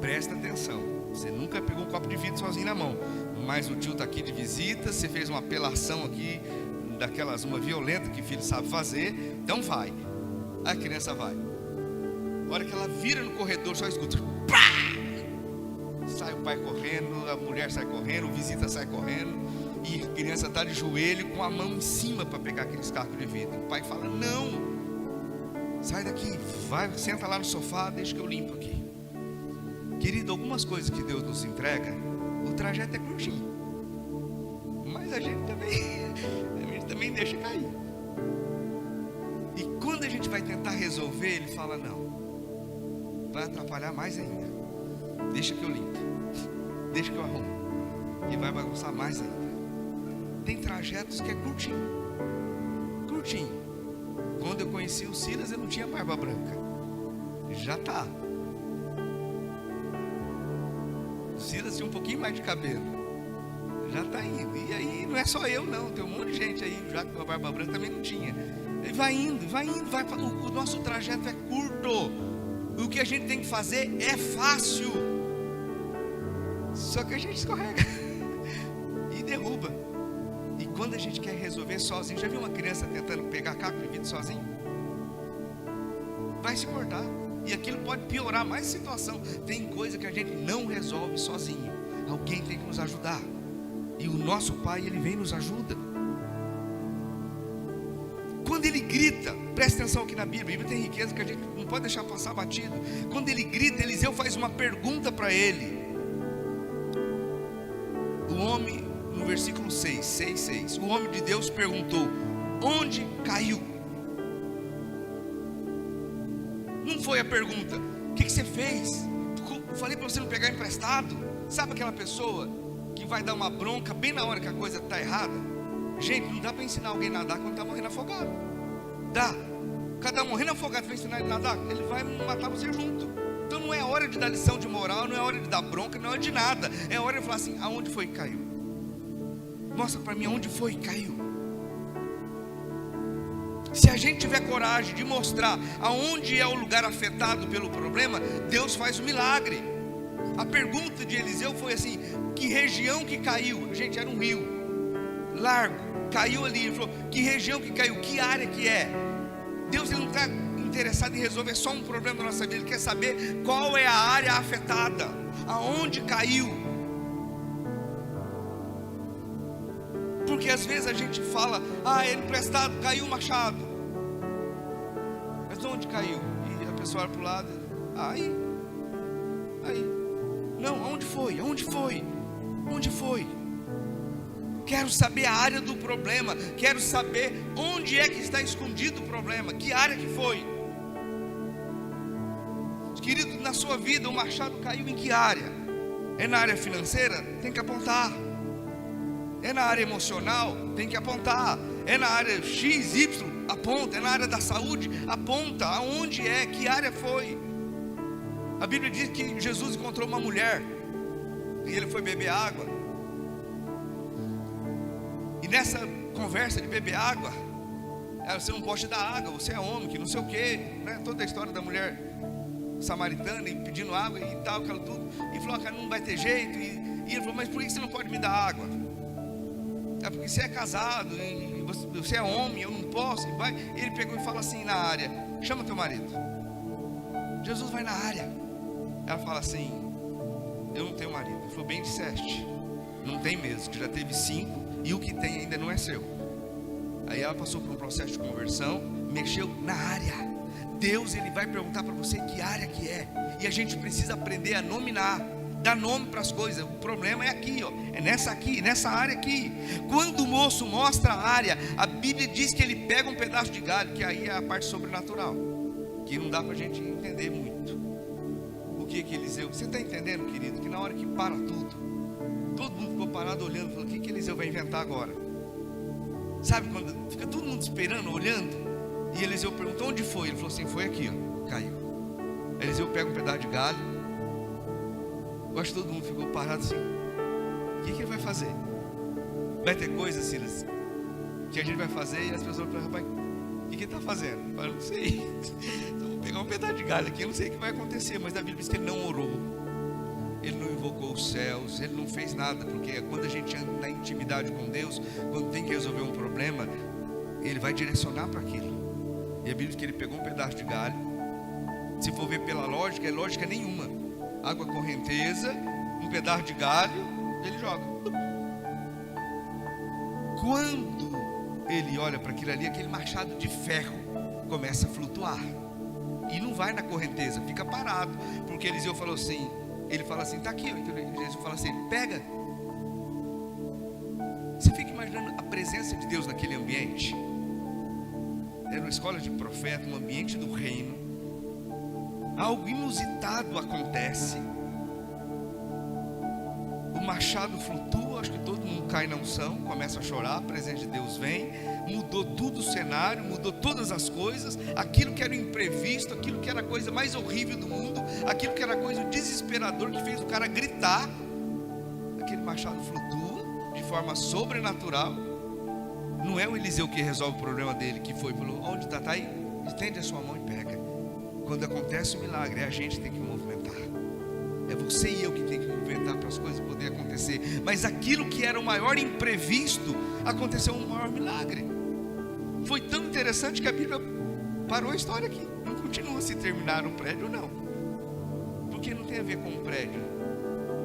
Speaker 1: Presta atenção. Você nunca pegou um copo de vidro sozinho na mão, mas o tio está aqui de visita, você fez uma apelação aqui, daquelas, uma violenta que o filho sabe fazer, então vai. A criança vai. A hora que ela vira no corredor, só escuta, pá! Sai o pai correndo, a mulher sai correndo, o visita sai correndo, e a criança está de joelho com a mão em cima para pegar aqueles cacos de vidro. O pai fala, não, sai daqui, vai, senta lá no sofá, deixa que eu limpo aqui. Querido, algumas coisas que Deus nos entrega, o trajeto é curtinho, mas a gente também deixa cair. E quando a gente vai tentar resolver, ele fala, não, vai atrapalhar mais ainda, deixa que eu limpo, deixa que eu arrumo, e vai bagunçar mais ainda. Tem trajetos que é curtinho. Quando eu conheci o Silas, eu não tinha barba branca, já está. O Silas tinha um pouquinho mais de cabelo, já está indo. E aí não é só eu não, tem um monte de gente aí já com a barba branca também não tinha. E vai indo, o nosso trajeto é curto. O que a gente tem que fazer é fácil, só que a gente escorrega e derruba. E quando a gente quer resolver sozinho, já viu uma criança tentando pegar caco de vidro sozinho? Vai se cortar. E aquilo pode piorar mais a situação. Tem coisa que a gente não resolve sozinho. Alguém tem que nos ajudar. E o nosso Pai, Ele vem e nos ajuda. Quando Ele grita, presta atenção aqui na Bíblia. A Bíblia tem riqueza que a gente não pode deixar passar batido. Quando Ele grita, Eliseu faz uma pergunta para ele. O homem, no versículo 6, o homem de Deus perguntou, onde caiu? Não foi a pergunta, o que você fez? Falei para você não pegar emprestado. Sabe aquela pessoa que vai dar uma bronca bem na hora que a coisa está errada? Gente, não dá para ensinar alguém a nadar quando está morrendo afogado. Dá. Cada morrendo afogado, vai ensinar ele a nadar, ele vai matar você junto. Então não é hora de dar lição de moral, não é hora de dar bronca, não é hora de nada. É hora de falar assim, aonde foi que caiu? Mostra para mim onde foi que caiu. Se a gente tiver coragem de mostrar aonde é o lugar afetado pelo problema, Deus faz o milagre. A pergunta de Eliseu foi assim: que região que caiu? Gente, era um rio largo, caiu ali. Ele falou: que região que caiu? Que área que é? Deus, ele não está interessado em resolver só um problema da nossa vida. Ele quer saber qual é a área afetada, aonde caiu. Porque às vezes a gente fala: ah, é emprestado, caiu o machado. Mas onde caiu? E a pessoa olha para o lado: aí. Não, aonde foi? Aonde foi? Onde foi? Quero saber a área do problema. Quero saber onde é que está escondido o problema. Que área que foi? Querido, na sua vida o machado caiu em que área? É na área financeira? Tem que apontar. É na área emocional? Tem que apontar. É na área X, Y? Aponta. É na área da saúde? Aponta. Aonde é? Que área foi? A Bíblia diz que Jesus encontrou uma mulher e ele foi beber água. E nessa conversa de beber água, você não pode dar água, você é homem, que não sei o que, né? Toda a história da mulher samaritana e pedindo água e tal, aquilo tudo. E falou: cara, não vai ter jeito. E ele falou: mas por que você não pode me dar água? É porque você é casado e você é homem, eu não posso. E vai. Ele pegou e fala assim na área: chama teu marido. Jesus vai na área. Ela fala assim: eu não tenho marido. Ele falou: bem disseste, não tem mesmo, que já teve 5 e o que tem ainda não é seu. Aí ela passou por um processo de conversão, mexeu na área. Deus, ele vai perguntar para você que área que é, e a gente precisa aprender a nominar, dar nome para as coisas. O problema é aqui, ó, é nessa aqui, nessa área aqui. Quando o moço mostra a área, a Bíblia diz que ele pega um pedaço de galho, que aí é a parte sobrenatural, que não dá para a gente entender muito. O que Eliseu, você está entendendo, querido, que na hora que para tudo, todo mundo ficou parado olhando, falou: o que Eliseu vai inventar agora? Sabe quando fica todo mundo esperando, olhando, e Eliseu perguntou: onde foi? Ele falou assim: foi aqui, ó, caiu. Eliseu pega um pedaço de galho. Eu acho que todo mundo ficou parado assim: o que ele vai fazer? Vai ter coisa, Silas, que a gente vai fazer e as pessoas vão falar: rapaz, o que ele está fazendo? Eu não sei. Então vou pegar um pedaço de galho aqui, eu não sei o que vai acontecer. Mas a Bíblia diz que ele não orou, ele não invocou os céus, ele não fez nada. Porque quando a gente anda na intimidade com Deus, quando tem que resolver um problema, ele vai direcionar para aquilo. E a Bíblia diz que ele pegou um pedaço de galho. Se for ver pela lógica, é lógica nenhuma. Água correnteza, um pedaço de galho, ele joga. Quando ele olha para aquilo ali, aquele machado de ferro começa a flutuar e não vai na correnteza, fica parado. Porque Eliseu falou assim, ele fala assim: está aqui. Então Eliseu fala assim: pega. Você fica imaginando a presença de Deus naquele ambiente? Era uma escola de profeta, um ambiente do reino. Algo inusitado acontece. O machado flutua, acho que todo mundo cai na unção, começa a chorar, a presença de Deus vem, mudou tudo o cenário, mudou todas as coisas. Aquilo que era o imprevisto, aquilo que era a coisa mais horrível do mundo, aquilo que era a coisa desesperadora que fez o cara gritar, aquele machado flutua de forma sobrenatural. Não é o Eliseu que resolve o problema dele, que foi, falou: onde está? Está aí? Estende a sua mão e pega. Quando acontece o milagre, é a gente que tem que movimentar. É você e eu que tem que movimentar para as coisas poderem acontecer. Mas aquilo que era o maior imprevisto, aconteceu um maior milagre. Foi tão interessante que a Bíblia parou a história aqui. Não continua se terminar um prédio, não. Porque não tem a ver com o prédio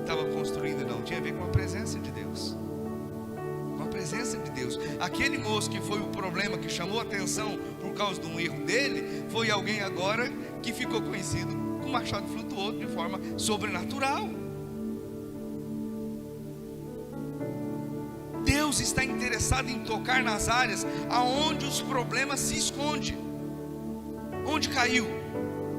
Speaker 1: estava construindo, não. Tinha a ver com a presença de Deus. Com a presença de Deus. Aquele moço que foi o problema, que chamou a atenção por causa de um erro dele, foi alguém agora que ficou conhecido com o machado flutuou de forma sobrenatural. Deus está interessado em tocar nas áreas aonde os problemas se escondem. Onde caiu?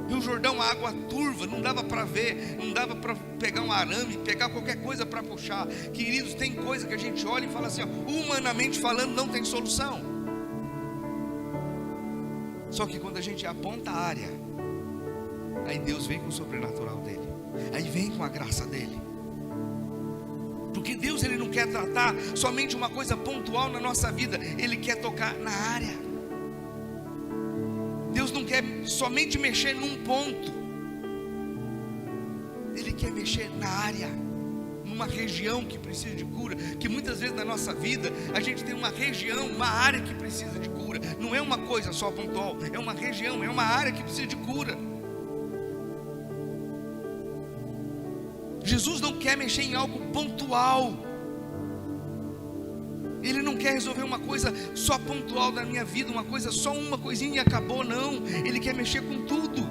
Speaker 1: Rio Jordão, a água turva, não dava para ver, não dava para pegar um arame, pegar qualquer coisa para puxar. Queridos, tem coisa que a gente olha e fala assim, ó, humanamente falando, não tem solução. Só que quando a gente aponta a área, aí Deus vem com o sobrenatural dele, aí vem com a graça dele. Porque Deus, Ele não quer tratar somente uma coisa pontual na nossa vida, Ele quer tocar na área. Deus não quer somente mexer num ponto, Ele quer mexer na área, numa região que precisa de cura. Que muitas vezes na nossa vida a gente tem uma região, uma área que precisa de cura. Não é uma coisa só pontual, é uma região, é uma área que precisa de cura. Jesus não quer mexer em algo pontual. Ele não quer resolver uma coisa só pontual da minha vida, uma coisa, só uma coisinha e acabou, não. Ele quer mexer com tudo.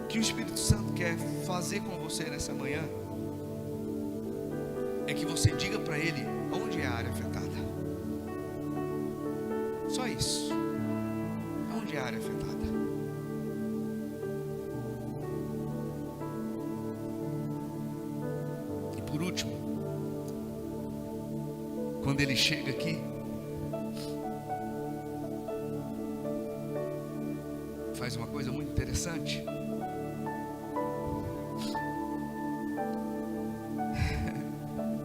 Speaker 1: O que o Espírito Santo quer fazer com você nessa manhã é que você diga para Ele onde é a área afetada. Só isso. Onde é a área afetada? E por último, quando ele chega aqui, faz uma coisa muito interessante.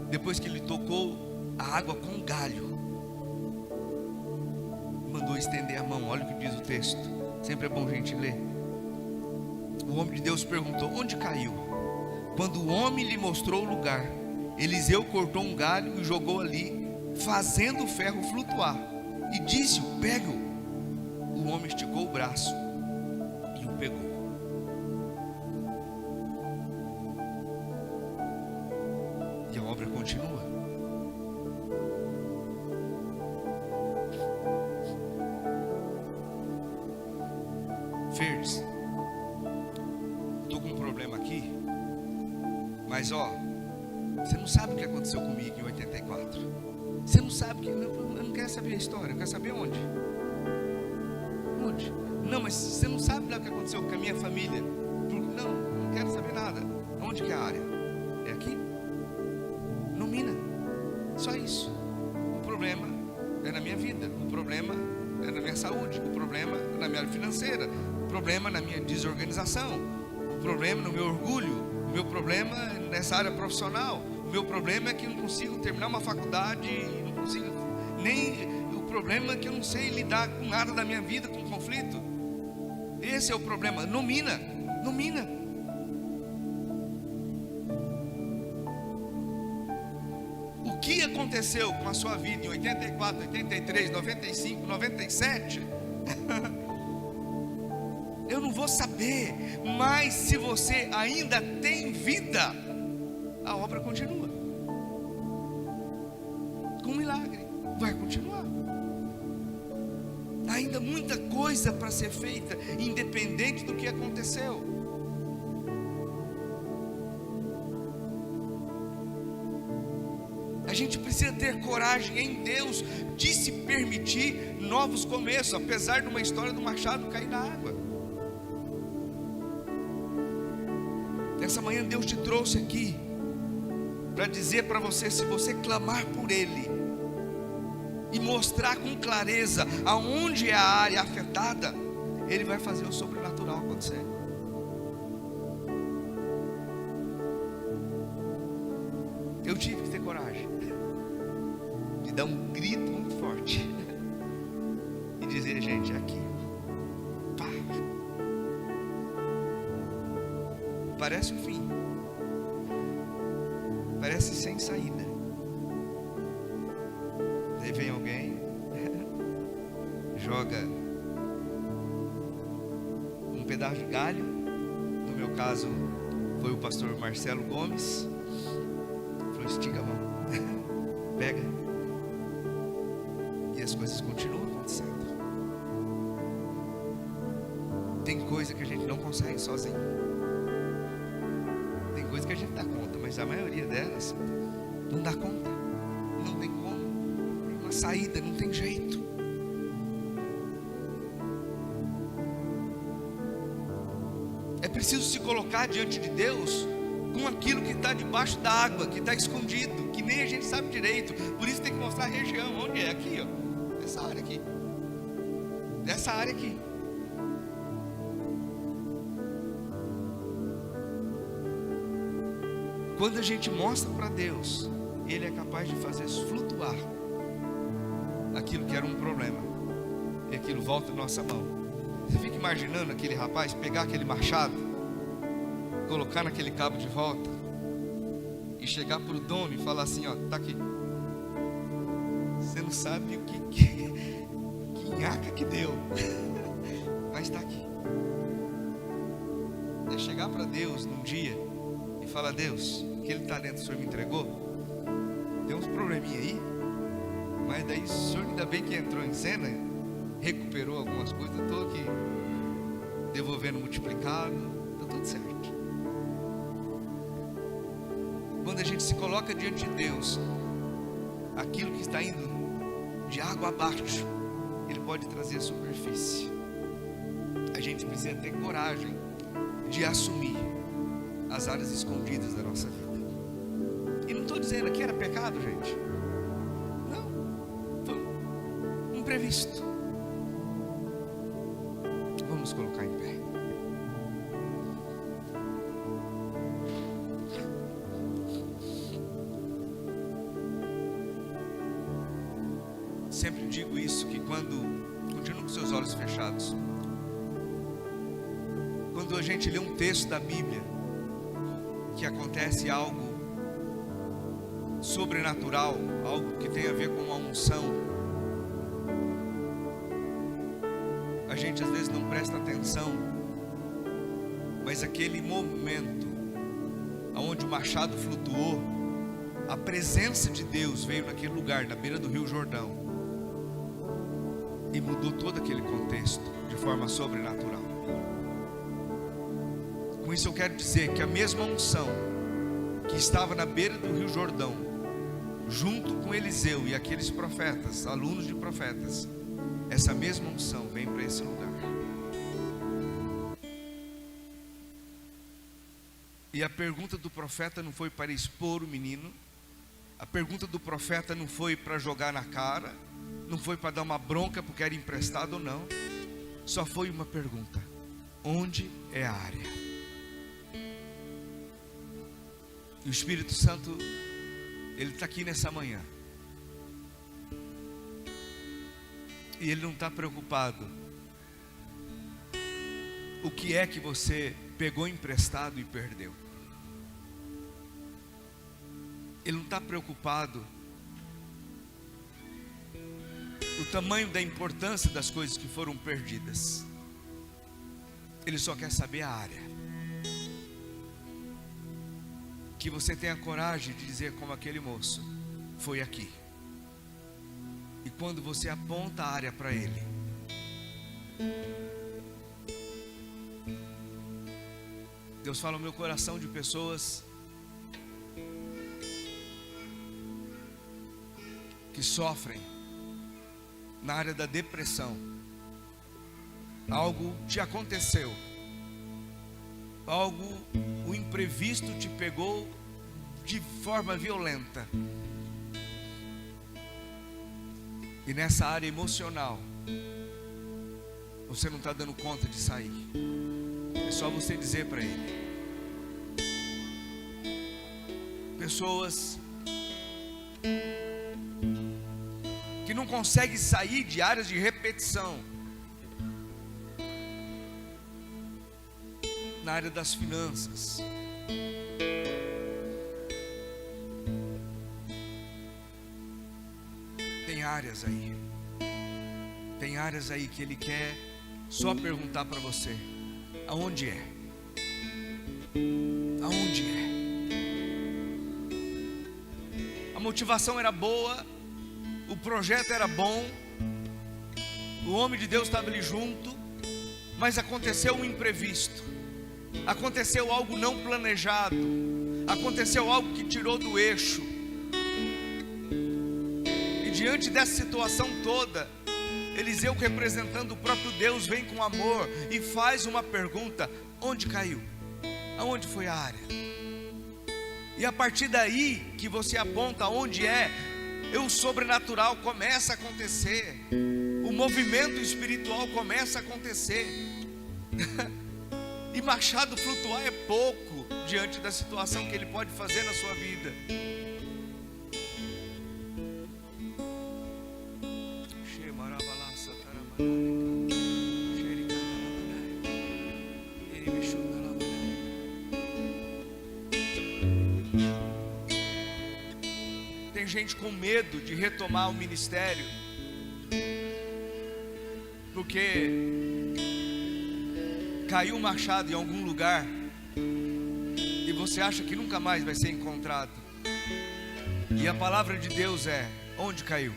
Speaker 1: Depois que ele tocou a água com um galho, mandou estender a mão. Olha o que diz o texto. Sempre é bom a gente ler. O homem de Deus perguntou: onde caiu? Quando o homem lhe mostrou o lugar, Eliseu cortou um galho e jogou ali, fazendo o ferro flutuar, e disse-o: pega-o. O homem esticou o braço e o pegou. E a obra continua. Verdes, estou com um problema aqui, mas você não sabe o que aconteceu comigo em 84. Você não sabe que eu não quero saber a história, eu quero saber onde. Onde? Não, mas você não sabe lá o que aconteceu com a minha família. Não quero saber nada. Onde que é a área? É aqui? No Mina. Só isso. O problema é na minha vida. O problema é na minha saúde. O problema é na minha área financeira. O problema é na minha desorganização. O problema é no meu orgulho. O meu problema é nessa área profissional. O meu problema é que eu não consigo terminar uma faculdade. Não consigo nem... O problema é que eu não sei lidar com nada da minha vida, com conflito. Esse é o problema. No Mina. O que aconteceu com a sua vida em 84, 83, 95, 97? Eu não vou saber. Mas se você ainda tem vida, a obra continua. Com um milagre, vai continuar. Ainda muita coisa para ser feita, independente do que aconteceu. A gente precisa ter coragem em Deus de se permitir novos começos, apesar de uma história do machado cair na água. Nessa manhã Deus te trouxe aqui para dizer para você: se você clamar por Ele e mostrar com clareza aonde é a área afetada, Ele vai fazer o sobrenatural acontecer. Eu tive que ter coragem de dar um grito muito forte e dizer: gente, é aqui. Pá. Parece o fim, parece sem saída. Daí vem alguém, joga um pedaço de galho. No meu caso foi o pastor Marcelo Gomes. Falou: estica a mão, pega. E as coisas continuam acontecendo. Tem coisa que a gente não consegue sozinho. Tem coisa que a gente dá conta, mas a maioria delas não dá conta. Não tem como. Tem uma saída, não tem jeito. É preciso se colocar diante de Deus com aquilo que está debaixo da água, que está escondido, que nem a gente sabe direito. Por isso tem que mostrar a região. Onde é? Aqui, ó. Essa área aqui. Essa área aqui. Quando a gente mostra para Deus, Ele é capaz de fazer flutuar aquilo que era um problema, e aquilo volta à nossa mão. Você fica imaginando aquele rapaz pegar aquele machado, colocar naquele cabo de volta e chegar para o dono e falar assim: ó, tá aqui. Você não sabe o que nhaca que deu, mas está aqui. É chegar para Deus num dia e falar: Deus, aquele talento que o Senhor me entregou, tem uns probleminha aí, mas daí o Senhor ainda bem que entrou em cena, recuperou algumas coisas, estou aqui devolvendo multiplicado, está tudo certo. Quando a gente se coloca diante de Deus, aquilo que está indo de água abaixo, Ele pode trazer a superfície. A gente precisa ter coragem de assumir as áreas escondidas da nossa vida. E não estou dizendo que era pecado, gente. Não, foi um imprevisto. Vamos colocar em pé. Sempre digo isso, que continue com seus olhos fechados. Quando a gente lê um texto da Bíblia, que acontece algo sobrenatural, algo que tem a ver com uma unção, a gente às vezes não presta atenção, mas aquele momento onde o machado flutuou, a presença de Deus veio naquele lugar, na beira do Rio Jordão, e mudou todo aquele contexto de forma sobrenatural. Com isso eu quero dizer que a mesma unção que estava na beira do Rio Jordão, junto com Eliseu e aqueles profetas, alunos de profetas, essa mesma unção vem para esse lugar. E a pergunta do profeta não foi para expor o menino, a pergunta do profeta não foi para jogar na cara, não foi para dar uma bronca porque era emprestado ou não. Só foi uma pergunta: onde é a área? E o Espírito Santo, Ele está aqui nessa manhã, e Ele não está preocupado o que é que você pegou emprestado e perdeu. Ele não está preocupado o tamanho da importância das coisas que foram perdidas. Ele só quer saber a área. Que você tenha coragem de dizer como aquele moço: foi aqui. E quando você aponta a área para ele, Deus fala no meu coração de pessoas que sofrem na área da depressão. Algo te aconteceu, o imprevisto te pegou de forma violenta, e nessa área emocional você não está dando conta de sair. É só você dizer para ele. Pessoas que não conseguem sair de áreas de repetição, na área das finanças, tem áreas aí que Ele quer só perguntar para você: aonde é? Aonde é? A motivação era boa, o projeto era bom, o homem de Deus estava ali junto, mas aconteceu um imprevisto, aconteceu algo não planejado, aconteceu algo que tirou do eixo. E diante dessa situação toda, Eliseu, representando o próprio Deus, vem com amor e faz uma pergunta: onde caiu? Aonde foi a área? E a partir daí que você aponta onde é, o sobrenatural começa a acontecer, o movimento espiritual começa a acontecer. E machado flutuar é pouco diante da situação que ele pode fazer na sua vida. Tem gente com medo de retomar o ministério, porque caiu um machado em algum lugar e você acha que nunca mais vai ser encontrado. E a palavra de Deus é: onde caiu?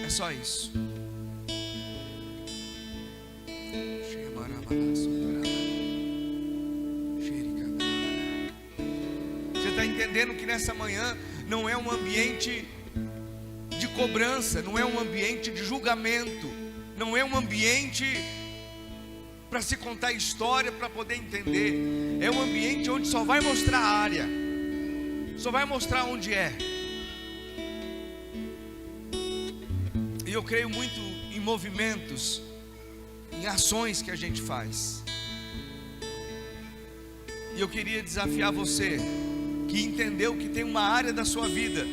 Speaker 1: É só isso. Você está entendendo que nessa manhã não é um ambiente de cobrança, não é um ambiente de julgamento, não é um ambiente para se contar história, para poder entender. É um ambiente onde só vai mostrar a área, só vai mostrar onde é. E eu creio muito em movimentos, em ações que a gente faz. E eu queria desafiar você que entendeu que tem uma área da sua vida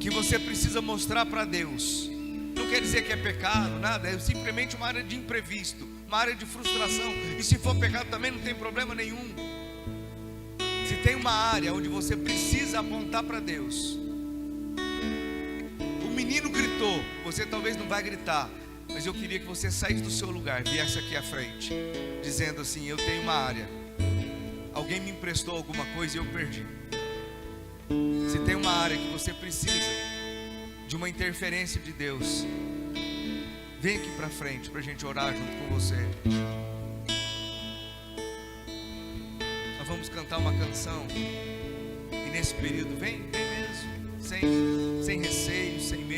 Speaker 1: que você precisa mostrar para Deus. Não quer dizer que é pecado, nada, é simplesmente uma área de imprevisto, uma área de frustração. E se for pecado também não tem problema nenhum. Se tem uma área onde você precisa apontar para Deus. O menino gritou, você talvez não vai gritar, mas eu queria que você saísse do seu lugar, viesse aqui à frente, dizendo assim: eu tenho uma área, alguém me emprestou alguma coisa e eu perdi. Se tem uma área que você precisa de uma interferência de Deus, vem aqui para frente para a gente orar junto com você. Nós vamos cantar uma canção, e nesse período vem mesmo, sem receio, sem medo.